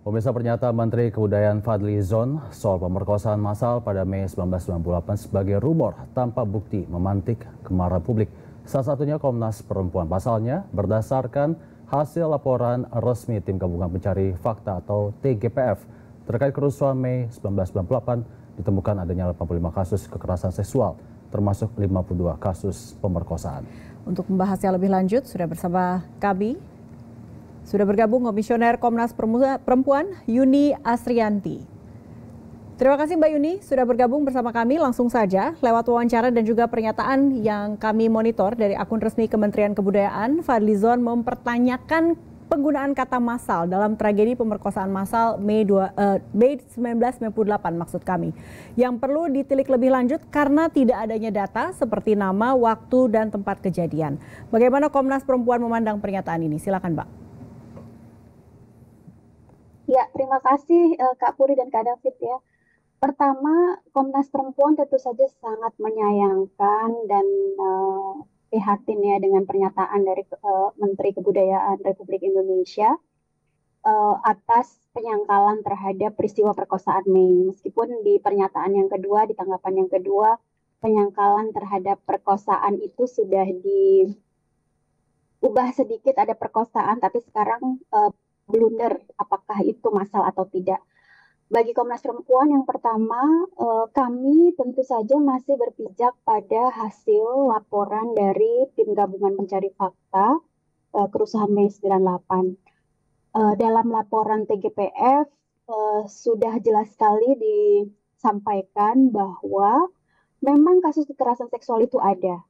Pemirsa, pernyataan Menteri Kebudayaan Fadly Zon soal pemerkosaan massal pada Mei 1998 sebagai rumor tanpa bukti memantik kemarahan publik. Salah satunya Komnas Perempuan. Pasalnya berdasarkan hasil laporan resmi Tim Gabungan Pencari Fakta atau TGPF terkait kerusuhan Mei 1998 ditemukan adanya 85 kasus kekerasan seksual termasuk 52 kasus pemerkosaan. Untuk membahasnya lebih lanjut sudah bersama kami. Sudah bergabung Komisioner Komnas Perempuan Yuni Asrianti. Terima kasih Mbak Yuni sudah bergabung bersama kami langsung saja lewat wawancara dan juga pernyataan yang kami monitor dari akun resmi Kementerian Kebudayaan. Fadly Zon mempertanyakan penggunaan kata massal dalam tragedi pemerkosaan massal Mei 1998 maksud kami. Yang perlu ditilik lebih lanjut karena tidak adanya data seperti nama, waktu, dan tempat kejadian. Bagaimana Komnas Perempuan memandang pernyataan ini? Silakan Mbak. Ya, terima kasih Kak Puri dan Kak David ya. Pertama, Komnas Perempuan tentu saja sangat menyayangkan dan prihatin ya dengan pernyataan dari Menteri Kebudayaan Republik Indonesia atas penyangkalan terhadap peristiwa perkosaan Mei. Meskipun di pernyataan yang kedua, di tanggapan yang kedua, penyangkalan terhadap perkosaan itu sudah diubah sedikit, ada perkosaan, tapi sekarang blunder apakah itu massal atau tidak. Bagi Komnas Perempuan yang pertama, kami tentu saja masih berpijak pada hasil laporan dari Tim Gabungan Pencari Fakta kerusuhan Mei 98. Dalam laporan TGPF sudah jelas sekali disampaikan bahwa memang kasus kekerasan seksual itu ada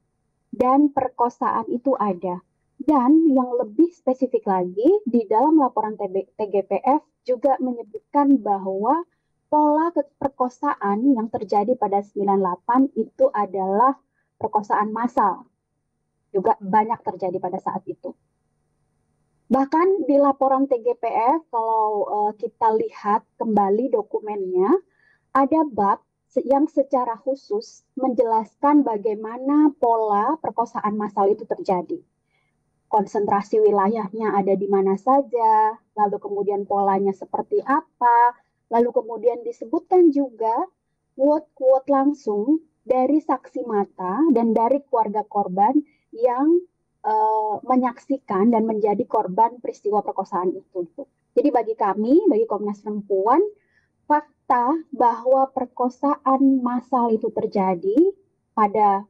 dan perkosaan itu ada. Dan yang lebih spesifik lagi, di dalam laporan TGPF juga menyebutkan bahwa pola perkosaan yang terjadi pada 98 itu adalah perkosaan massal. Juga banyak terjadi pada saat itu. Bahkan di laporan TGPF, kalau kita lihat kembali dokumennya, ada bab yang secara khusus menjelaskan bagaimana pola perkosaan massal itu terjadi. Konsentrasi wilayahnya ada di mana saja, lalu kemudian polanya seperti apa, lalu kemudian disebutkan juga quote-quote langsung dari saksi mata dan dari keluarga korban yang menyaksikan dan menjadi korban peristiwa perkosaan itu. Jadi bagi kami, bagi Komnas Perempuan, fakta bahwa perkosaan massal itu terjadi pada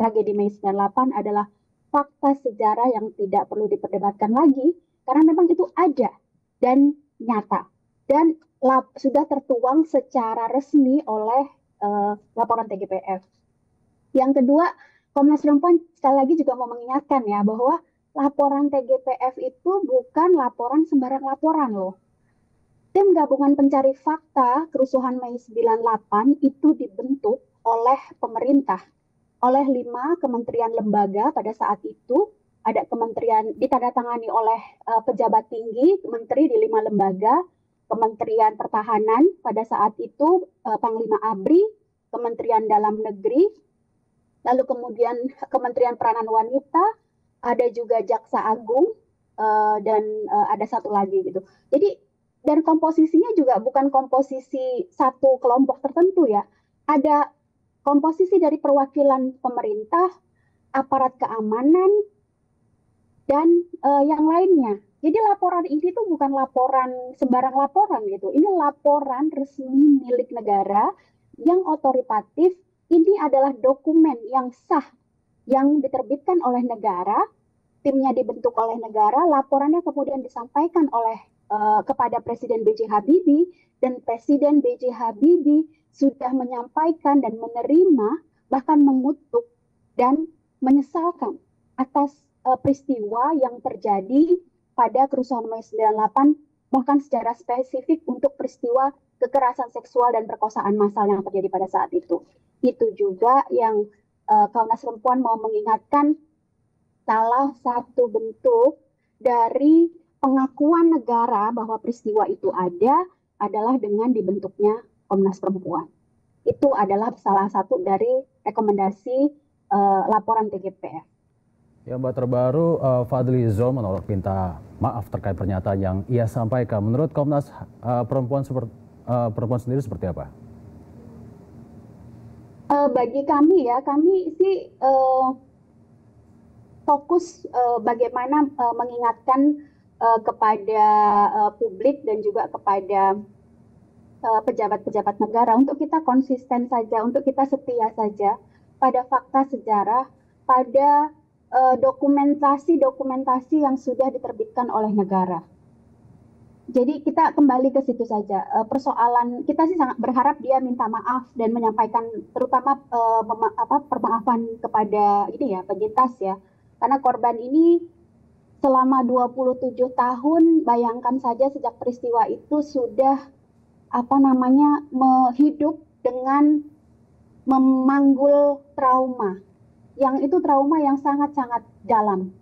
tragedi Mei 98 adalah fakta sejarah yang tidak perlu diperdebatkan lagi karena memang itu ada dan nyata dan sudah tertuang secara resmi oleh laporan TGPF. Yang kedua, Komnas Perempuan sekali lagi juga mau mengingatkan ya bahwa laporan TGPF itu bukan laporan sembarang laporan loh. Tim Gabungan Pencari Fakta kerusuhan Mei 98 itu dibentuk oleh pemerintah, oleh 5 kementerian lembaga pada saat itu. Ada kementerian ditandatangani oleh pejabat tinggi, menteri di 5 lembaga, Kementerian Pertahanan pada saat itu, Panglima ABRI, Kementerian Dalam Negeri, lalu kemudian Kementerian Peranan Wanita, ada juga Jaksa Agung, dan ada satu lagi gitu. Jadi, dan komposisinya juga bukan komposisi satu kelompok tertentu ya, ada komposisi dari perwakilan pemerintah, aparat keamanan, dan yang lainnya. Jadi laporan ini tuh bukan laporan sembarang laporan gitu. Ini laporan resmi milik negara yang otoritatif. Ini adalah dokumen yang sah yang diterbitkan oleh negara, timnya dibentuk oleh negara, laporannya kemudian disampaikan oleh kepada Presiden B.J. Habibie, dan Presiden B.J. Habibie sudah menyampaikan dan menerima, bahkan mengutuk dan menyesalkan atas peristiwa yang terjadi pada kerusuhan Mei 98, bahkan secara spesifik untuk peristiwa kekerasan seksual dan perkosaan massal yang terjadi pada saat itu. Itu juga yang Komnas Perempuan mau mengingatkan salah satu bentuk dari pengakuan negara bahwa peristiwa itu ada adalah dengan dibentuknya Komnas Perempuan. Itu adalah salah satu dari rekomendasi laporan TGPF. Ya, Mbak, terbaru Fadly Zon menolak minta maaf terkait pernyataan yang ia sampaikan. Menurut Komnas perempuan sendiri seperti apa? Bagi kami ya, kami sih fokus bagaimana mengingatkan kepada publik dan juga kepada pejabat-pejabat negara untuk kita konsisten saja, untuk kita setia saja pada fakta sejarah, pada dokumentasi-dokumentasi yang sudah diterbitkan oleh negara. Jadi kita kembali ke situ saja. Persoalan kita sih sangat berharap dia minta maaf dan menyampaikan terutama permaafan kepada ini ya penyintas ya. Karena korban ini selama 27 tahun, bayangkan saja sejak peristiwa itu sudah hidup dengan memanggul trauma. Yang itu trauma yang sangat-sangat dalam.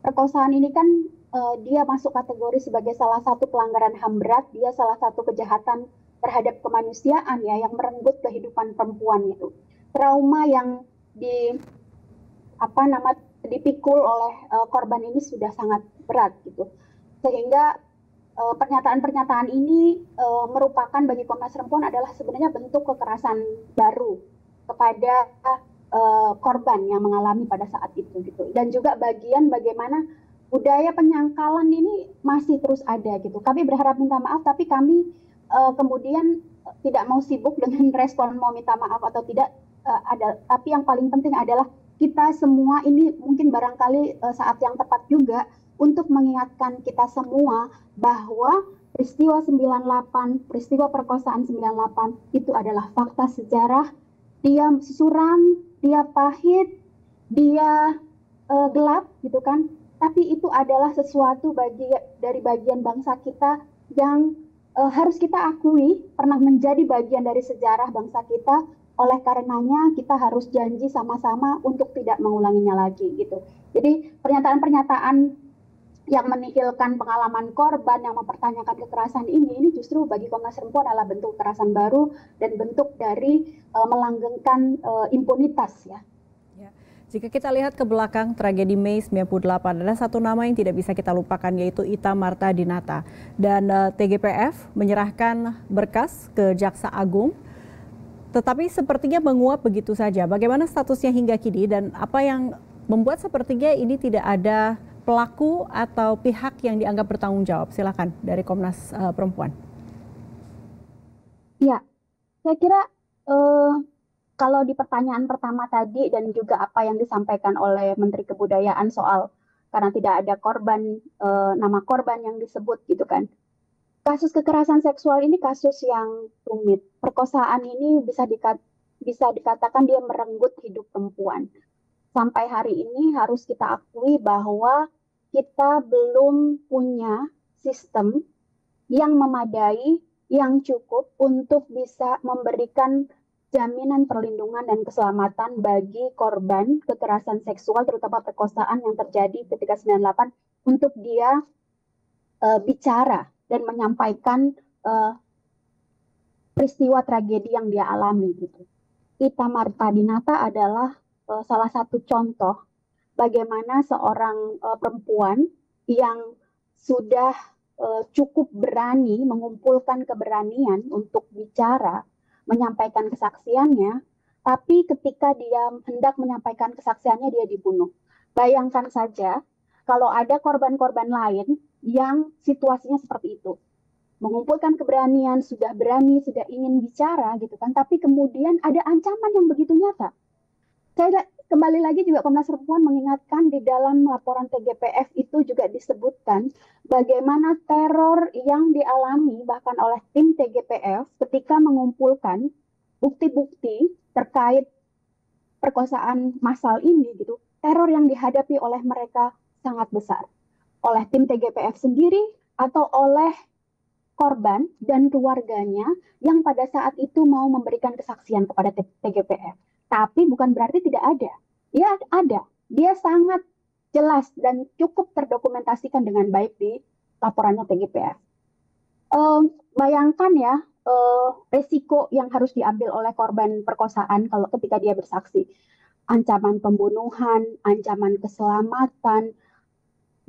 Perkosaan ini kan dia masuk kategori sebagai salah satu pelanggaran HAM berat, dia salah satu kejahatan terhadap kemanusiaan ya yang merenggut kehidupan perempuan itu. Trauma yang dipikul oleh korban ini sudah sangat berat gitu. Sehingga pernyataan-pernyataan ini merupakan bagi Komnas Perempuan adalah sebenarnya bentuk kekerasan baru kepada korban yang mengalami pada saat itu gitu. Dan juga bagian bagaimana budaya penyangkalan ini masih terus ada gitu. Kami berharap minta maaf, tapi kami kemudian tidak mau sibuk dengan respon mau minta maaf atau tidak ada. Tapi yang paling penting adalah kita semua ini mungkin barangkali saat yang tepat juga untuk mengingatkan kita semua bahwa peristiwa 98, peristiwa perkosaan 98 itu adalah fakta sejarah. Dia suram, dia pahit, dia gelap gitu kan. Tapi itu adalah sesuatu dari bagian bangsa kita yang harus kita akui pernah menjadi bagian dari sejarah bangsa kita. Oleh karenanya kita harus janji sama-sama untuk tidak mengulanginya lagi gitu. Jadi pernyataan-pernyataan yang menihilkan pengalaman korban, yang mempertanyakan kekerasan ini justru bagi Komnas Perempuan adalah bentuk kekerasan baru dan bentuk dari melanggengkan impunitas ya. Jika kita lihat ke belakang tragedi Mei 98, ada satu nama yang tidak bisa kita lupakan yaitu Ita Marta Dinata. Dan TGPF menyerahkan berkas ke Jaksa Agung, tetapi sepertinya menguap begitu saja. Bagaimana statusnya hingga kini dan apa yang membuat sepertinya ini tidak ada pelaku atau pihak yang dianggap bertanggung jawab? Silakan dari Komnas Perempuan. Ya, saya kira kalau di pertanyaan pertama tadi dan juga apa yang disampaikan oleh Menteri Kebudayaan soal karena tidak ada korban, nama korban yang disebut gitu kan. Kasus kekerasan seksual ini kasus yang rumit. Perkosaan ini bisa dikatakan dia merenggut hidup perempuan. Sampai hari ini harus kita akui bahwa kita belum punya sistem yang memadai, yang cukup untuk bisa memberikan jaminan perlindungan dan keselamatan bagi korban kekerasan seksual, terutama perkosaan yang terjadi ketika 98, untuk dia bicara dan menyampaikan peristiwa tragedi yang dia alami gitu. Ita Marta Dinata adalah salah satu contoh bagaimana seorang perempuan yang sudah cukup berani, mengumpulkan keberanian untuk bicara, menyampaikan kesaksiannya, tapi ketika dia hendak menyampaikan kesaksiannya dia dibunuh. Bayangkan saja kalau ada korban-korban lain yang situasinya seperti itu. Mengumpulkan keberanian, sudah berani, sudah ingin bicara gitu kan, tapi kemudian ada ancaman yang begitu nyata. Saya kembali lagi juga Komnas Perempuan mengingatkan di dalam laporan TGPF itu juga disebutkan bagaimana teror yang dialami bahkan oleh tim TGPF ketika mengumpulkan bukti-bukti terkait perkosaan massal ini gitu. Teror yang dihadapi oleh mereka sangat besar. Oleh tim TGPF sendiri atau oleh korban dan keluarganya yang pada saat itu mau memberikan kesaksian kepada TGPF. Tapi bukan berarti tidak ada. Dia ada. Dia sangat jelas dan cukup terdokumentasikan dengan baik di laporannya TGPF. Bayangkan ya resiko yang harus diambil oleh korban perkosaan kalau ketika dia bersaksi. ancaman pembunuhan, ancaman keselamatan.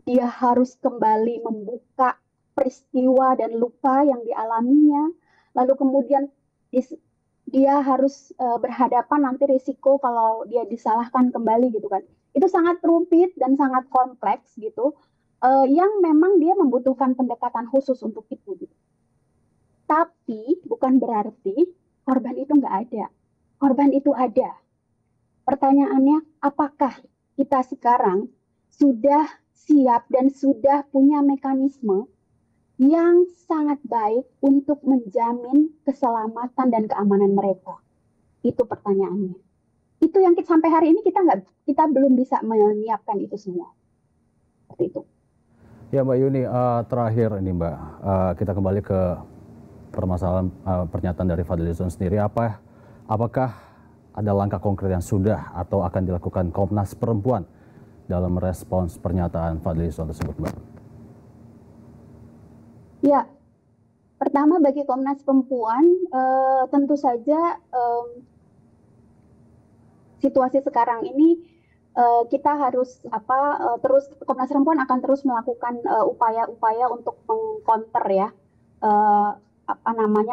Dia harus kembali membuka peristiwa dan luka yang dialaminya. Lalu kemudian dia harus berhadapan nanti risiko kalau dia disalahkan kembali gitu kan. Itu sangat rumit dan sangat kompleks gitu, yang memang dia membutuhkan pendekatan khusus untuk itu. Gitu. Tapi bukan berarti korban itu nggak ada. Korban itu ada. Pertanyaannya, apakah kita sekarang sudah siap dan sudah punya mekanisme yang sangat baik untuk menjamin keselamatan dan keamanan mereka? Itu pertanyaannya. Itu yang sampai hari ini kita belum bisa menyiapkan itu semua. Seperti itu. Ya Mbak Yuni, terakhir ini Mbak, kita kembali ke permasalahan pernyataan dari Fadlizon sendiri. Apakah ada langkah konkret yang sudah atau akan dilakukan Komnas Perempuan dalam merespons pernyataan Fadlizon tersebut, Mbak? Ya, pertama bagi Komnas Perempuan, tentu saja situasi sekarang ini kita harus terus Komnas Perempuan akan terus melakukan upaya-upaya untuk mengcounter ya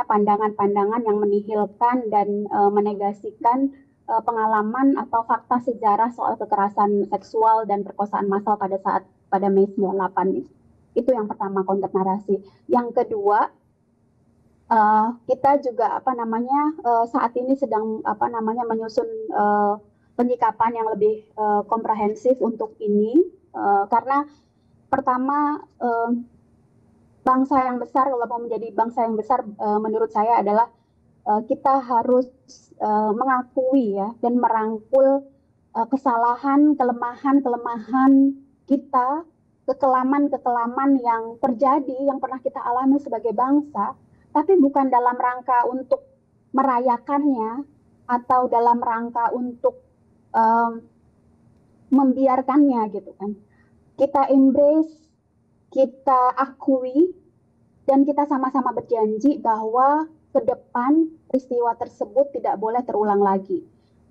pandangan-pandangan yang menihilkan dan menegasikan pengalaman atau fakta sejarah soal kekerasan seksual dan perkosaan massal pada Mei 98 ini. Itu yang pertama, counter narasi. Yang kedua, kita juga saat ini sedang menyusun penyikapan yang lebih komprehensif untuk ini, karena pertama bangsa yang besar, kalau mau menjadi bangsa yang besar, menurut saya adalah kita harus mengakui ya dan merangkul kesalahan, kelemahan kita, kekelaman yang terjadi, yang pernah kita alami sebagai bangsa, tapi bukan dalam rangka untuk merayakannya atau dalam rangka untuk membiarkannya gitu kan. Kita embrace, kita akui, dan kita sama-sama berjanji bahwa ke depan peristiwa tersebut tidak boleh terulang lagi.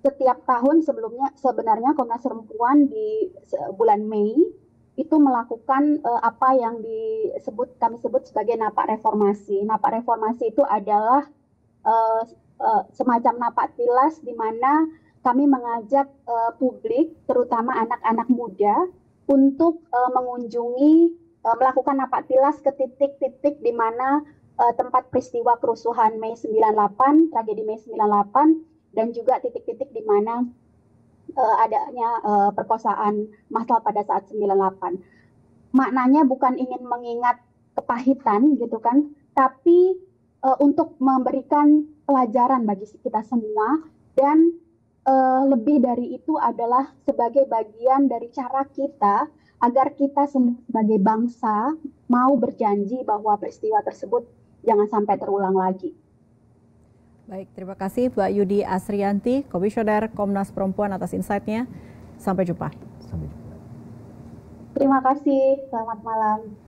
Setiap tahun sebelumnya sebenarnya Komnas Perempuan di bulan Mei itu melakukan apa yang kami sebut sebagai napak reformasi. Napak reformasi itu adalah semacam napak tilas di mana kami mengajak publik, terutama anak-anak muda, untuk mengunjungi, melakukan napak tilas ke titik-titik di mana tempat peristiwa kerusuhan Mei 98, tragedi Mei 98, dan juga titik-titik di mana adanya perkosaan massal pada saat 98. Maknanya bukan ingin mengingat kepahitan gitu kan, tapi untuk memberikan pelajaran bagi kita semua, dan lebih dari itu adalah sebagai bagian dari cara kita agar kita sebagai bangsa mau berjanji bahwa peristiwa tersebut jangan sampai terulang lagi. Baik, terima kasih Mbak Yuni Asrianti, Komisioner Komnas Perempuan atas insight-nya. Sampai jumpa. Terima kasih, selamat malam.